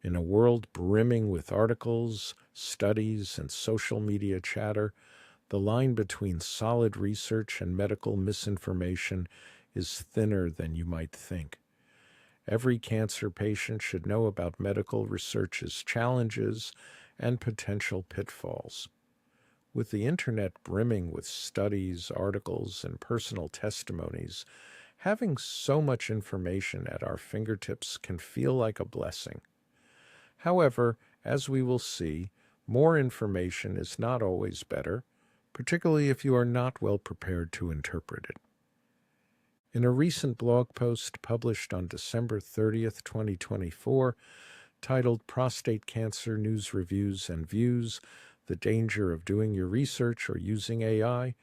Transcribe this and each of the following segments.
In a world brimming with articles, studies, and social media chatter, the line between solid research and medical misinformation is thinner than you might think. Every cancer patient should know about medical research's challenges and potential pitfalls. With the internet brimming with studies, articles, and personal testimonies, having so much information at our fingertips can feel like a blessing. However, as we will see, more information is not always better, particularly if you are not well prepared to interpret it. In a recent blog post published on December 30th, 2024, titled Prostate Cancer News Reviews and Views, The Danger of Doing Your Research or Using AI,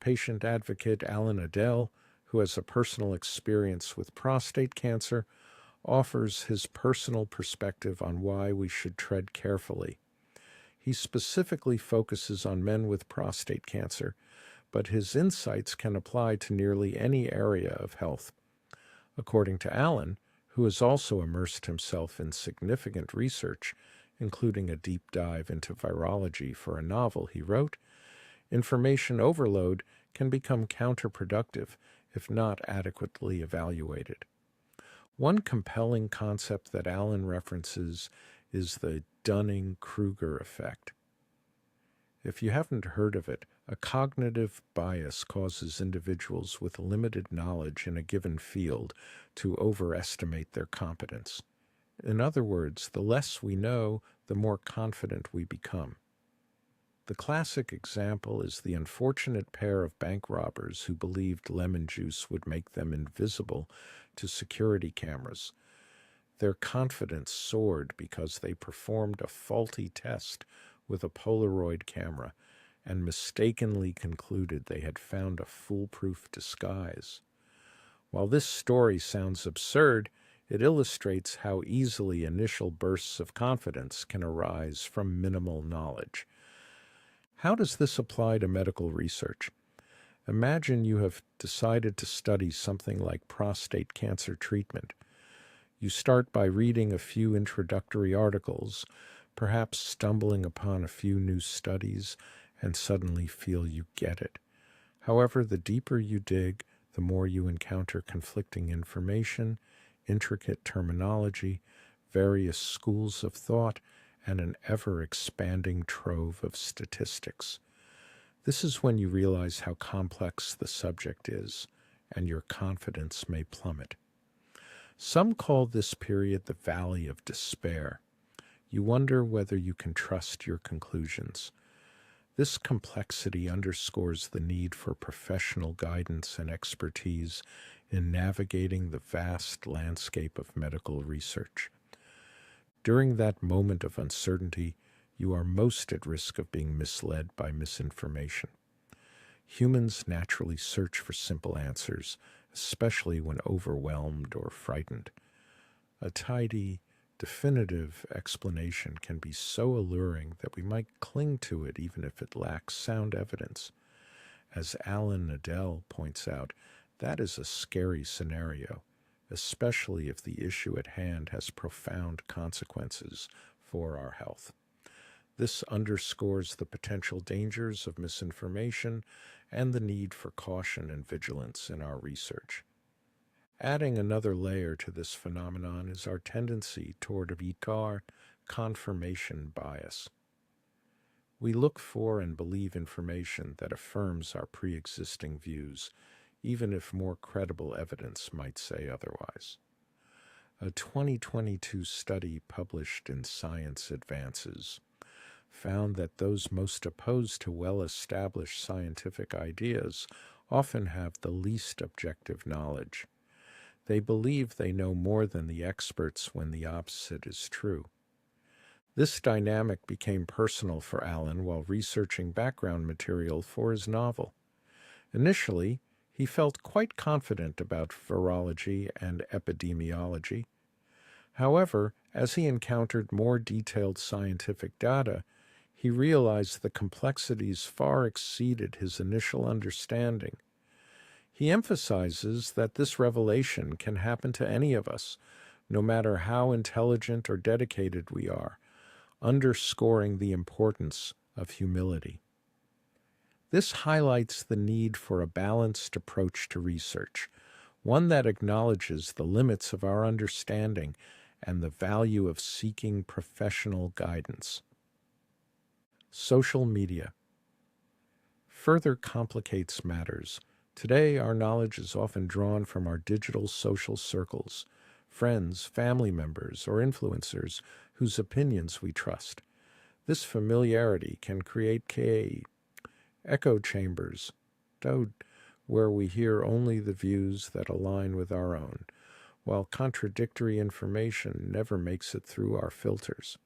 patient advocate Alan Adel, who has a personal experience with prostate cancer, offers his personal perspective on why we should tread carefully. He specifically focuses on men with prostate cancer, but his insights can apply to nearly any area of health. According to Alan, who has also immersed himself in significant research, including a deep dive into virology for a novel he wrote, information overload can become counterproductive if not adequately evaluated. One compelling concept that Alan references is the Dunning-Kruger effect. If you haven't heard of it, a cognitive bias causes individuals with limited knowledge in a given field to overestimate their competence. In other words, the less we know, the more confident we become. The classic example is the unfortunate pair of bank robbers who believed lemon juice would make them invisible to security cameras. Their confidence soared because they performed a faulty test with a Polaroid camera and mistakenly concluded they had found a foolproof disguise. While this story sounds absurd, it illustrates how easily initial bursts of confidence can arise from minimal knowledge. How does this apply to medical research? Imagine you have decided to study something like prostate cancer treatment. You start by reading a few introductory articles, perhaps stumbling upon a few new studies, and suddenly feel you get it. However, the deeper you dig, the more you encounter conflicting information, intricate terminology, various schools of thought, and an ever-expanding trove of statistics. This is when you realize how complex the subject is, and your confidence may plummet. Some call this period the valley of despair. You wonder whether you can trust your conclusions. This complexity underscores the need for professional guidance and expertise in navigating the vast landscape of medical research. During that moment of uncertainty, you are most at risk of being misled by misinformation. Humans naturally search for simple answers, especially when overwhelmed or frightened. A tidy, definitive explanation can be so alluring that we might cling to it even if it lacks sound evidence. As Alan Adel points out, that is a scary scenario, especially if the issue at hand has profound consequences for our health. This underscores the potential dangers of misinformation and the need for caution and vigilance in our research. Adding another layer to this phenomenon is our tendency toward a confirmation bias. We look for and believe information that affirms our pre-existing views, even if more credible evidence might say otherwise. A 2022 study published in Science Advances found that those most opposed to well-established scientific ideas often have the least objective knowledge. They believe they know more than the experts when the opposite is true. This dynamic became personal for Alan while researching background material for his novel. Initially, he felt quite confident about virology and epidemiology. However, as he encountered more detailed scientific data, he realized the complexities far exceeded his initial understanding. He emphasizes that this revelation can happen to any of us, no matter how intelligent or dedicated we are, underscoring the importance of humility. This highlights the need for a balanced approach to research, one that acknowledges the limits of our understanding and the value of seeking professional guidance. Social media further complicates matters. Today, our knowledge is often drawn from our digital social circles, friends, family members, or influencers whose opinions we trust. This familiarity can create echo chambers, where we hear only the views that align with our own, while contradictory information never makes it through our filters.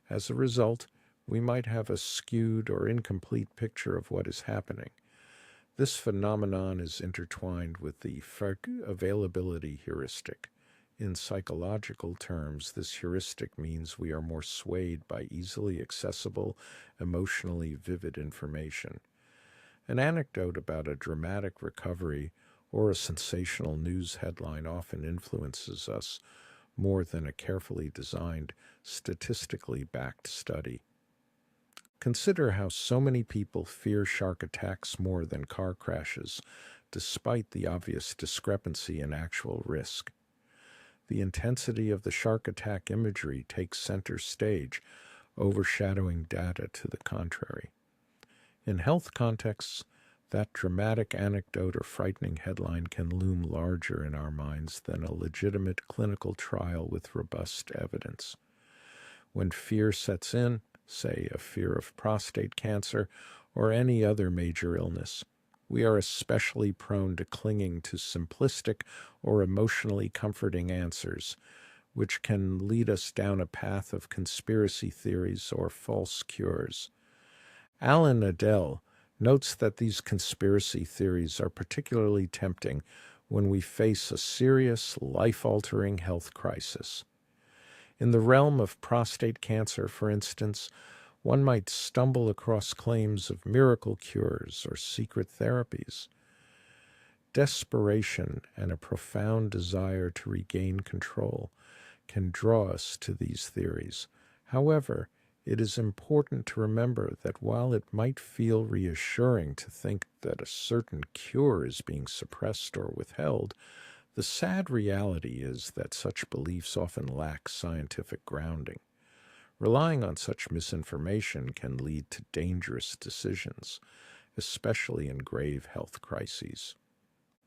As a result, we might have a skewed or incomplete picture of what is happening. This phenomenon is intertwined with the availability heuristic. In psychological terms, this heuristic means we are more swayed by easily accessible, emotionally vivid information. An anecdote about a dramatic recovery or a sensational news headline often influences us more than a carefully designed, statistically backed study. Consider how so many people fear shark attacks more than car crashes, despite the obvious discrepancy in actual risk. The intensity of the shark attack imagery takes center stage, overshadowing data to the contrary. In health contexts, that dramatic anecdote or frightening headline can loom larger in our minds than a legitimate clinical trial with robust evidence. When fear sets in, say a fear of prostate cancer or any other major illness, we are especially prone to clinging to simplistic or emotionally comforting answers, which can lead us down a path of conspiracy theories or false cures. Alan Adel notes that these conspiracy theories are particularly tempting when we face a serious, life-altering health crisis. In the realm of prostate cancer, for instance, one might stumble across claims of miracle cures or secret therapies. Desperation and a profound desire to regain control can draw us to these theories. However, it is important to remember that while it might feel reassuring to think that a certain cure is being suppressed or withheld, the sad reality is that such beliefs often lack scientific grounding. Relying on such misinformation can lead to dangerous decisions, especially in grave health crises.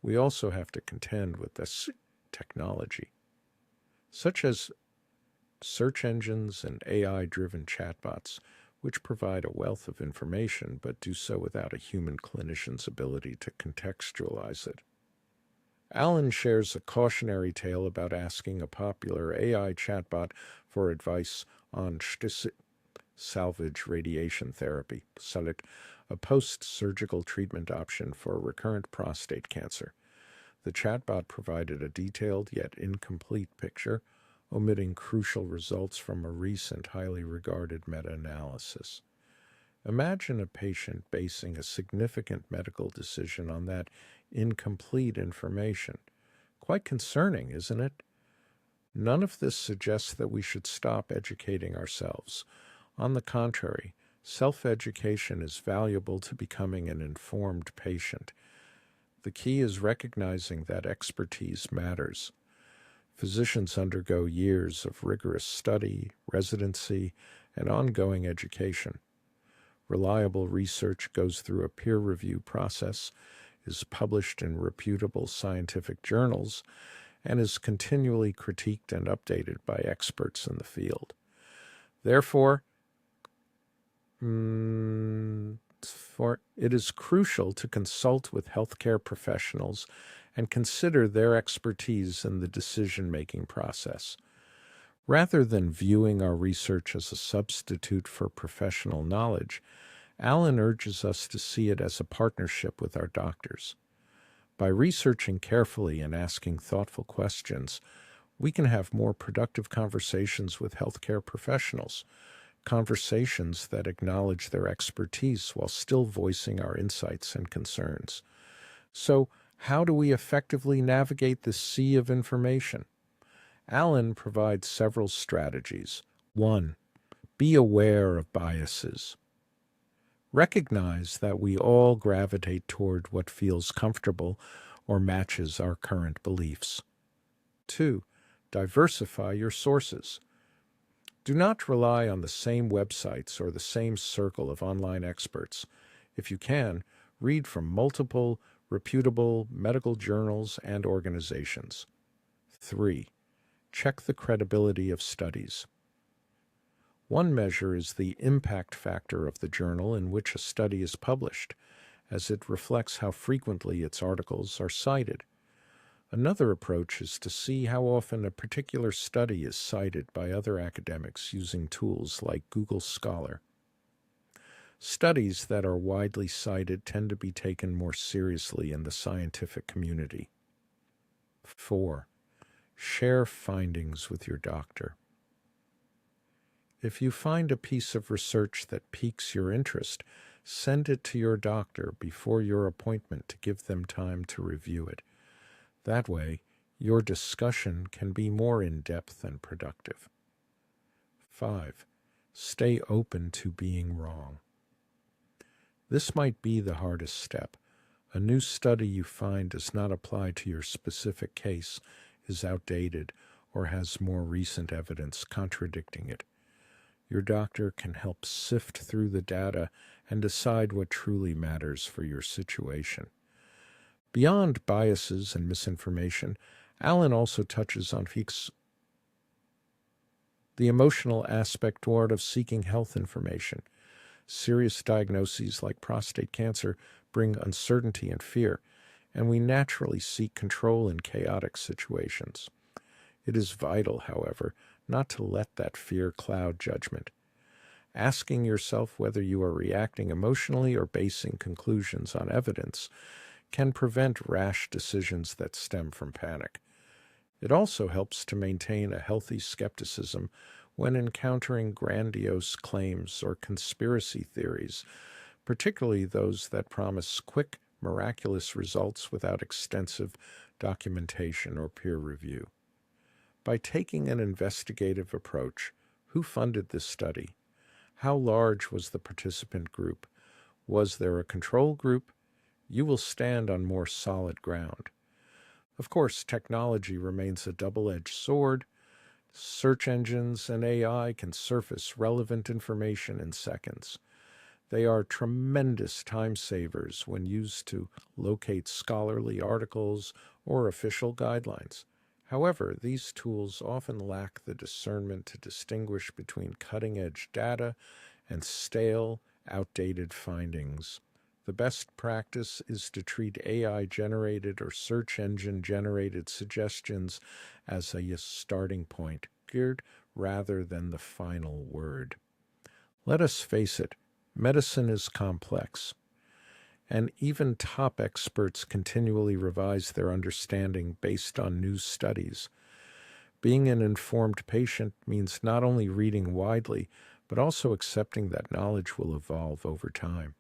We also have to contend with this technology, such as search engines and AI-driven chatbots, which provide a wealth of information but do so without a human clinician's ability to contextualize it. Alan shares a cautionary tale about asking a popular AI chatbot for advice on salvage radiation therapy, a post-surgical treatment option for recurrent prostate cancer. The chatbot provided a detailed yet incomplete picture, omitting crucial results from a recent highly regarded meta-analysis. Imagine a patient basing a significant medical decision on that incomplete information. Quite concerning, isn't it? None of this suggests that we should stop educating ourselves. On the contrary, self-education is valuable to becoming an informed patient. The key is recognizing that expertise matters. Physicians undergo years of rigorous study, residency, and ongoing education. Reliable research goes through a peer review process, is published in reputable scientific journals, and is continually critiqued and updated by experts in the field. Therefore, it is crucial to consult with healthcare professionals and consider their expertise in the decision-making process. Rather than viewing our research as a substitute for professional knowledge, Alan urges us to see it as a partnership with our doctors. By researching carefully and asking thoughtful questions, we can have more productive conversations with healthcare professionals, conversations that acknowledge their expertise while still voicing our insights and concerns. So, how do we effectively navigate this sea of information? Allen provides several strategies. 1. Be aware of biases. Recognize that we all gravitate toward what feels comfortable or matches our current beliefs. 2. Diversify your sources. Do not rely on the same websites or the same circle of online experts. If you can, read from multiple, reputable medical journals and organizations. 3. Check the credibility of studies. One measure is the impact factor of the journal in which a study is published, as it reflects how frequently its articles are cited. Another approach is to see how often a particular study is cited by other academics using tools like Google Scholar. Studies that are widely cited tend to be taken more seriously in the scientific community. 4. Share findings with your doctor. If you find a piece of research that piques your interest, send it to your doctor before your appointment to give them time to review it. That way, your discussion can be more in-depth and productive. 5. Stay open to being wrong. This might be the hardest step. A new study you find does not apply to your specific case, is outdated, or has more recent evidence contradicting it. Your doctor can help sift through the data and decide what truly matters for your situation. Beyond biases and misinformation, Allen also touches on the emotional aspect toward of seeking health information. Serious diagnoses like prostate cancer bring uncertainty and fear, and we naturally seek control in chaotic situations. It is vital, however, not to let that fear cloud judgment. Asking yourself whether you are reacting emotionally or basing conclusions on evidence can prevent rash decisions that stem from panic. It also helps to maintain a healthy skepticism when encountering grandiose claims or conspiracy theories, particularly those that promise quick, miraculous results without extensive documentation or peer review. By taking an investigative approach, who funded this study? How large was the participant group? Was there a control group? You will stand on more solid ground. Of course, technology remains a double-edged sword. Search engines and AI can surface relevant information in seconds. They are tremendous time savers when used to locate scholarly articles or official guidelines. However, these tools often lack the discernment to distinguish between cutting-edge data and stale, outdated findings. The best practice is to treat AI-generated or search engine-generated suggestions as a starting point, rather than the final word. Let us face it, medicine is complex, and even top experts continually revise their understanding based on new studies. Being an informed patient means not only reading widely, but also accepting that knowledge will evolve over time.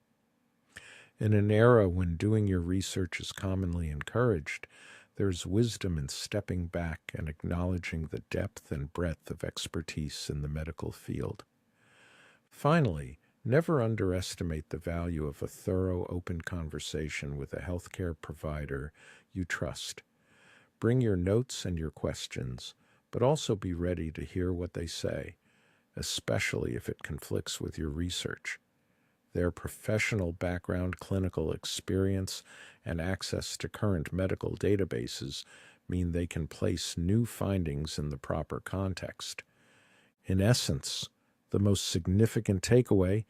In an era when doing your research is commonly encouraged, there is wisdom in stepping back and acknowledging the depth and breadth of expertise in the medical field. Finally, never underestimate the value of a thorough, open conversation with a healthcare provider you trust. Bring your notes and your questions, but also be ready to hear what they say, especially if it conflicts with your research. Their professional background, clinical experience, and access to current medical databases mean they can place new findings in the proper context. In essence, the most significant takeaway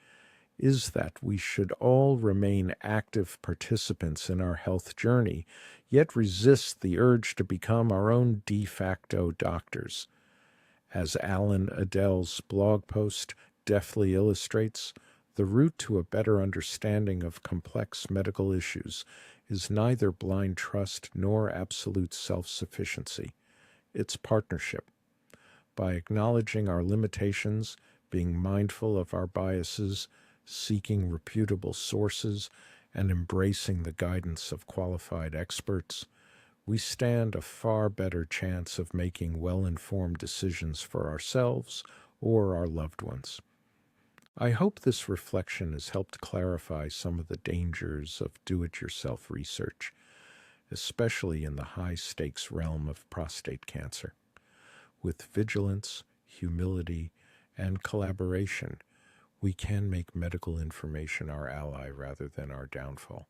is that we should all remain active participants in our health journey, yet resist the urge to become our own de facto doctors. As Alan Adell's blog post deftly illustrates, the route to a better understanding of complex medical issues is neither blind trust nor absolute self-sufficiency. It's partnership. By acknowledging our limitations, being mindful of our biases, seeking reputable sources, and embracing the guidance of qualified experts, we stand a far better chance of making well-informed decisions for ourselves or our loved ones. I hope this reflection has helped clarify some of the dangers of do-it-yourself research, especially in the high-stakes realm of prostate cancer. With vigilance, humility, and collaboration, we can make medical information our ally rather than our downfall.